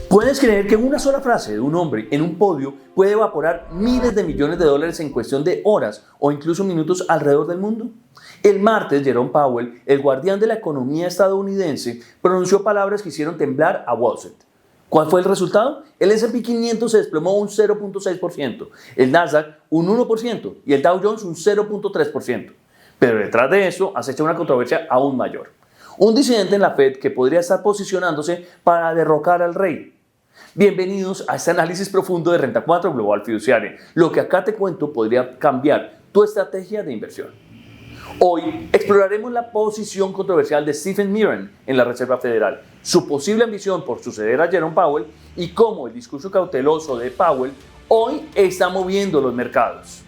¿Puedes creer que una sola frase de un hombre en un podio puede evaporar miles de millones de dólares en cuestión de horas o incluso minutos alrededor del mundo? El martes, Jerome Powell, el guardián de la economía estadounidense, pronunció palabras que hicieron temblar a Wall Street. ¿Cuál fue el resultado? El S&P 500 se desplomó un 0.6%, el Nasdaq un 1% y el Dow Jones un 0.3%. Pero detrás de eso acecha una controversia aún mayor. Un disidente en la Fed que podría estar posicionándose para derrocar al rey. Bienvenidos a este análisis profundo de Renta 4 Global Fiduciaria. Lo que acá te cuento podría cambiar tu estrategia de inversión. Hoy exploraremos la posición controversial de Stephen Mirren en la Reserva Federal, su posible ambición por suceder a Jerome Powell y cómo el discurso cauteloso de Powell hoy está moviendo los mercados.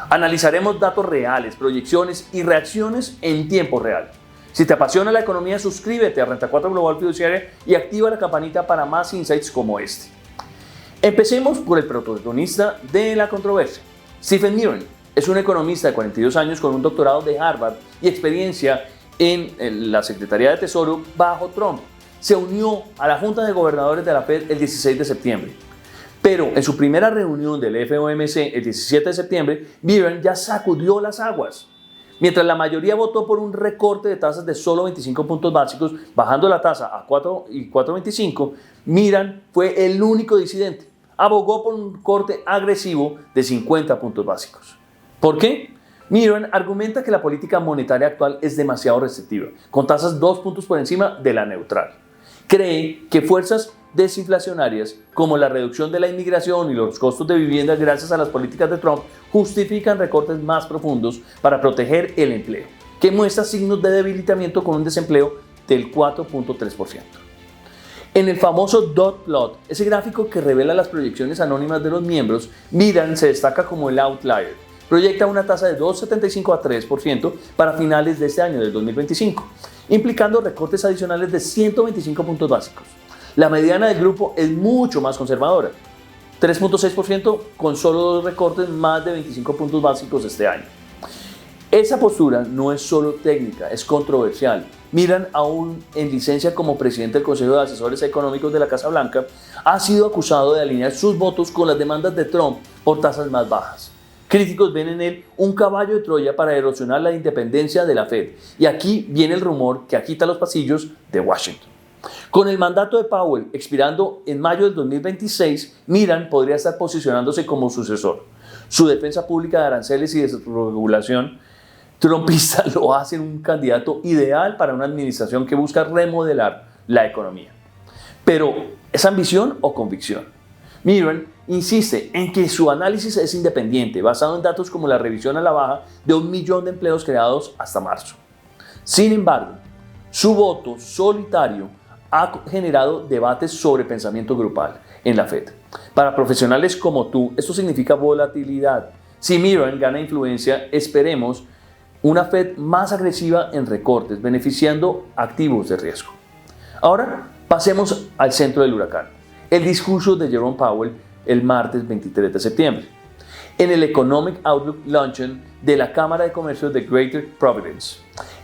Analizaremos datos reales, proyecciones y reacciones en tiempo real. Si te apasiona la economía, suscríbete a Renta 4 Global Fiduciaria y activa la campanita para más insights como este. Empecemos por el protagonista de la controversia. Stephen Mirren es un economista de 42 años con un doctorado de Harvard y experiencia en la Secretaría de Tesoro bajo Trump. Se unió a la Junta de Gobernadores de la Fed el 16 de septiembre. Pero en su primera reunión del FOMC el 17 de septiembre, Mirren ya sacudió las aguas. Mientras la mayoría votó por un recorte de tasas de solo 25 puntos básicos, bajando la tasa a 4.25, Mirren fue el único disidente. Abogó por un corte agresivo de 50 puntos básicos. ¿Por qué? Mirren argumenta que la política monetaria actual es demasiado restrictiva, con tasas 2 puntos por encima de la neutral. Cree que fuerzas desinflacionarias como la reducción de la inmigración y los costos de vivienda gracias a las políticas de Trump justifican recortes más profundos para proteger el empleo, que muestra signos de debilitamiento con un desempleo del 4.3%. En el famoso dot plot, ese gráfico que revela las proyecciones anónimas de los miembros, Mirren se destaca como el outlier. Proyecta una tasa de 2.75 a 3% para finales de este año, del 2025, implicando recortes adicionales de 125 puntos básicos. La mediana del grupo es mucho más conservadora, 3.6% con solo 2 recortes más de 25 puntos básicos este año. Esa postura no es solo técnica, es controversial. Mirren, aún en licencia como presidente del Consejo de Asesores Económicos de la Casa Blanca, ha sido acusado de alinear sus votos con las demandas de Trump por tasas más bajas. Críticos ven en él un caballo de Troya para erosionar la independencia de la Fed. Y aquí viene el rumor que agita los pasillos de Washington. Con el mandato de Powell expirando en mayo del 2026, Mirren podría estar posicionándose como sucesor. Su defensa pública de aranceles y desregulación trumpista lo hace un candidato ideal para una administración que busca remodelar la economía. Pero, ¿es ambición o convicción? Mirren insiste en que su análisis es independiente, basado en datos como la revisión a la baja de 1 millón de empleos creados hasta marzo. Sin embargo, su voto solitario ha generado debates sobre pensamiento grupal en la Fed. Para profesionales como tú, esto significa volatilidad. Si Mirren gana influencia, esperemos una Fed más agresiva en recortes, beneficiando activos de riesgo. Ahora, pasemos al centro del huracán. El discurso de Jerome Powell el martes 23 de septiembre, en el Economic Outlook Luncheon de la Cámara de Comercio de Greater Providence.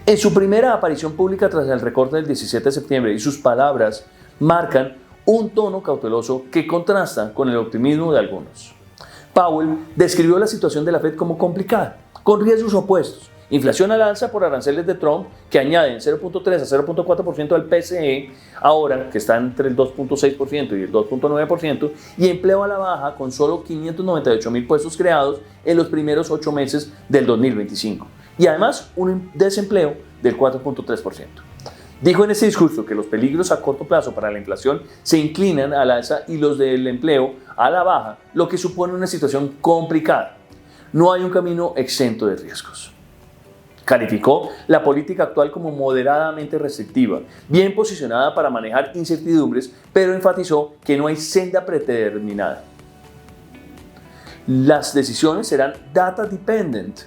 En su primera aparición pública tras el recorte del 17 de septiembre, y sus palabras marcan un tono cauteloso que contrasta con el optimismo de algunos. Powell describió la situación de la Fed como complicada, con riesgos opuestos. Inflación al alza por aranceles de Trump que añaden 0.3 a 0.4% al PCE, ahora que está entre el 2.6% y el 2.9%, y empleo a la baja con solo 598,000 puestos creados en los primeros 8 meses del 2025. Y además un desempleo del 4.3%. Dijo en ese discurso que los peligros a corto plazo para la inflación se inclinan al alza y los del empleo a la baja, lo que supone una situación complicada. No hay un camino exento de riesgos. Calificó la política actual como moderadamente restrictiva, bien posicionada para manejar incertidumbres, pero enfatizó que no hay senda predeterminada. Las decisiones serán data dependent,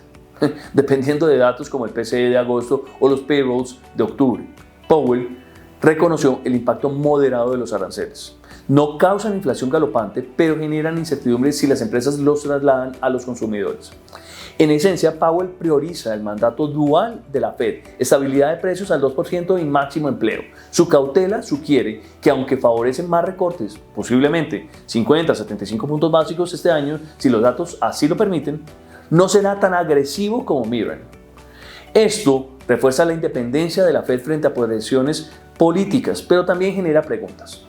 dependiendo de datos como el PCE de agosto o los payrolls de octubre. Powell reconoció el impacto moderado de los aranceles. No causan inflación galopante, pero generan incertidumbre si las empresas los trasladan a los consumidores. En esencia, Powell prioriza el mandato dual de la Fed, estabilidad de precios al 2% y máximo empleo. Su cautela sugiere que aunque favorecen más recortes, posiblemente 50 a 75 puntos básicos este año, si los datos así lo permiten, no será tan agresivo como miran. Esto refuerza la independencia de la Fed frente a presiones políticas, pero también genera preguntas.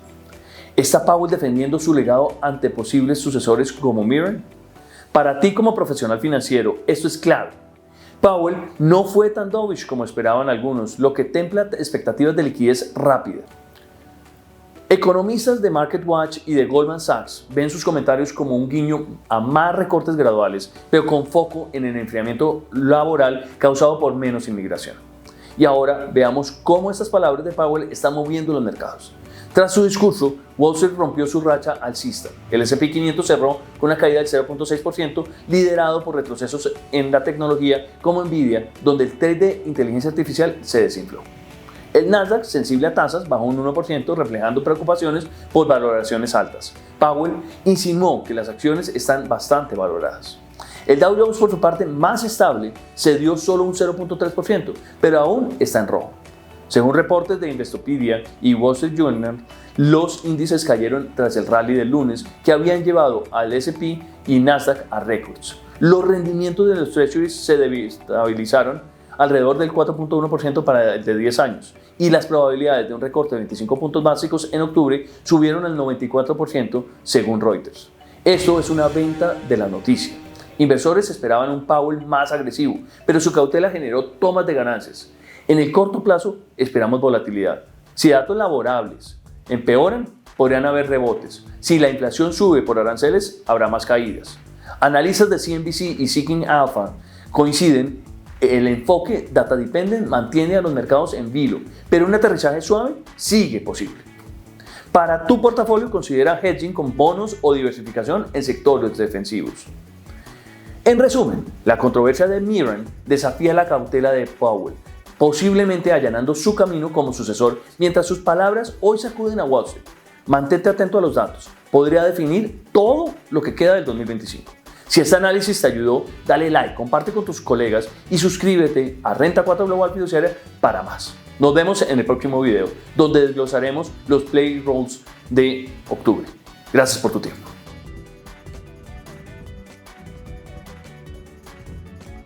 ¿Está Powell defendiendo su legado ante posibles sucesores como Miran? Para ti como profesional financiero, esto es clave. Powell no fue tan dovish como esperaban algunos, lo que templa expectativas de liquidez rápida. Economistas de MarketWatch y de Goldman Sachs ven sus comentarios como un guiño a más recortes graduales, pero con foco en el enfriamiento laboral causado por menos inmigración. Y ahora veamos cómo estas palabras de Powell están moviendo los mercados. Tras su discurso, Wall Street rompió su racha alcista. El S&P 500 cerró con una caída del 0.6%, liderado por retrocesos en la tecnología como Nvidia, donde el trade de inteligencia artificial se desinfló. El Nasdaq, sensible a tasas, bajó un 1%, reflejando preocupaciones por valoraciones altas. Powell insinuó que las acciones están bastante valoradas. El Dow Jones, por su parte, más estable, cedió solo un 0.3%, pero aún está en rojo. Según reportes de Investopedia y Wall Street Journal, los índices cayeron tras el rally del lunes que habían llevado al S&P y Nasdaq a récords. Los rendimientos de los treasuries se estabilizaron alrededor del 4.1% para el de 10 años y las probabilidades de un recorte de 25 puntos básicos en octubre subieron al 94% según Reuters. Esto es una venta de la noticia. Inversores esperaban un Powell más agresivo, pero su cautela generó tomas de ganancias. En el corto plazo esperamos volatilidad. Si datos laborables empeoran, podrían haber rebotes. Si la inflación sube por aranceles, habrá más caídas. Analistas de CNBC y Seeking Alpha coinciden. El enfoque data dependent mantiene a los mercados en vilo, pero un aterrizaje suave sigue posible. Para tu portafolio, considera hedging con bonos o diversificación en sectores defensivos. En resumen, la controversia de Miran desafía la cautela de Powell, posiblemente allanando su camino como sucesor, mientras sus palabras hoy sacuden a Wall Street. Mantente atento a los datos, podría definir todo lo que queda del 2025. Si este análisis te ayudó, dale like, comparte con tus colegas y suscríbete a Renta 4 Global Fiduciaria para más. Nos vemos en el próximo video, donde desglosaremos los payrolls de octubre. Gracias por tu tiempo.